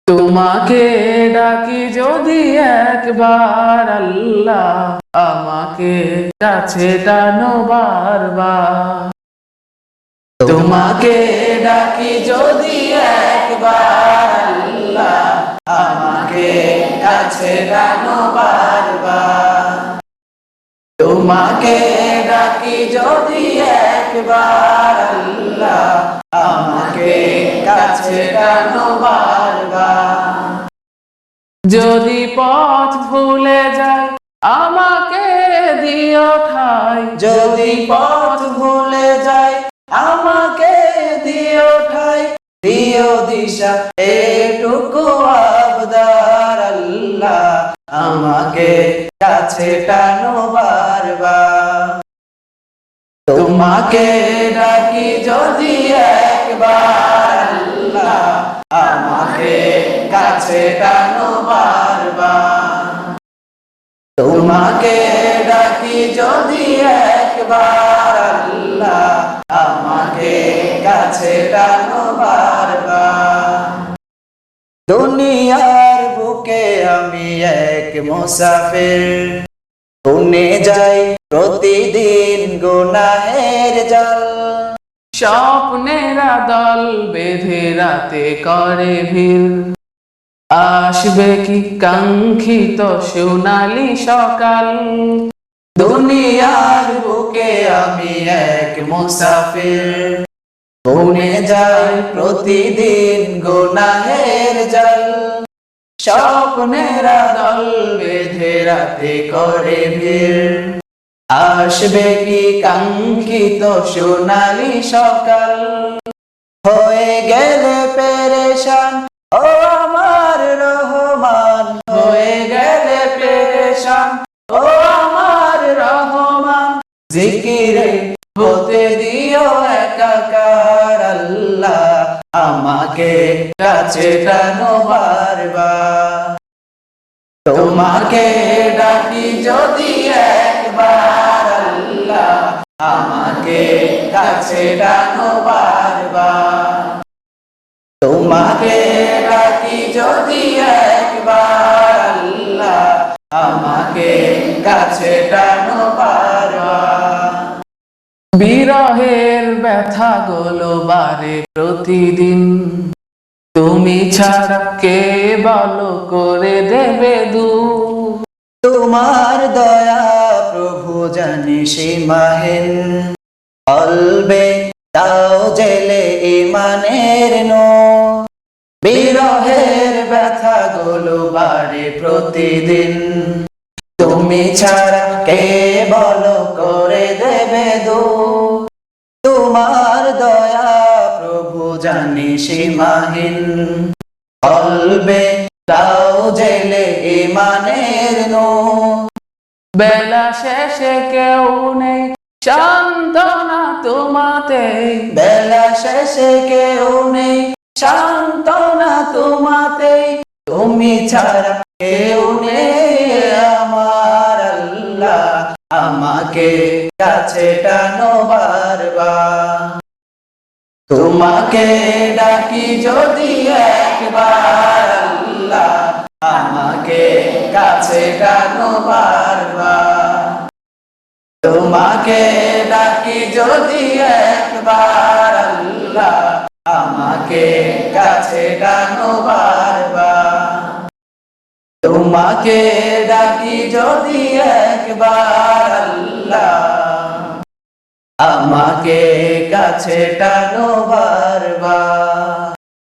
তোমাকে ডাকি যদি একবার আল্লাহ, আমাকে কাছে টানো বারবার। তোমাকে ডাকি যদি একবার আল্লাহ, আমাকে কাছে টানো বারবার। তোমাকে ডাকি যদি একবার আল্লাহ, আমাকে কাছে টানো বারবার। যদি পথ ভুলে যাই আমাকে দিও ঠাই, যদি পথ ভুলে যাই আমাকে দিও ঠাই। দিও দিশা এটুকু আবদার আল্লাহ, আমাকে কাছে টানো বারবার। তোমাকে ডাকি যদি একবার আল্লাহ, আমাকে কাছে টানো বারবার। তোমাকে ডাকি যদি একবার আল্লাহ, আমাকে কাছে টানো বারবার। দুনিয়ার বুকে আমি এক মুসাফির, বুনে যাই প্রতিদিন গুনাহের জাল। স্বপ্নেরা দল বেঁধে রাতে করে ভিড়, আসবে কি কাঙ্ক্ষিত সোনালি সকাল। দুনিয়ার বুকে আমি এক মুসাফির, বুনে যাই প্রতিদিন গুনাহের জাল। স্বপ্নেরা দল বেঁধে রাতে করে ভিড়, আসবে কি কাঙ্ক্ষিত সোনালি সকাল। হয়ে গেলে পেরেশান ও আমার রহমান, হয়ে গেলে পেরেশান ও আমার রহমান। জিকিরে হতে দিও একাকার আল্লাহ, আমাকে কাছে টানো বারবার। তোমাকে ডাকি যদি একবার আল্লাহ, আমাকে কাছে টানো বারবার। তোমাকে ডাকি যদি একবার আল্লাহ, আমাকে কাছে টানো বারবার। বিরহের ব্যথা গুলো বারে প্রতিদিন, তুমি ছাড়া কে বলো করে দেবে দূর। তোমার দয়া প্রভু জানি সীমাহীন, কলবে দাও জেলে ইমানের নূর। বিরহের ব্যথা গুলো বাড়ে প্রতিদিন, তুমি ছাড়া কে বলো করে দেবে দূর। তোমার দয়া প্রভু জানি সীমাহীন, কলবে দাও জেলে ইমানের নূর। বেলা শেষে কেউ নেই সান্ত্বনা তোমাতে, বেলা শেষে কেউ নেই সান্ত্বনা তোমাতে। তুমি ছাড়া কেউ নেই আমার আল্লাহ, আমাকে কাছে টানো বারবার। তোমাকে ডাকি যদি একবার আল্লাহ, আমাকে কাছে টানো বারবার। তোমাকে ডাকি যদি একবার আল্লাহ, আমাকে কাছে টানো বারবার। তোমাকে ডাকি যদি একবার আল্লাহ, আমাকে কাছে টানো বারবার।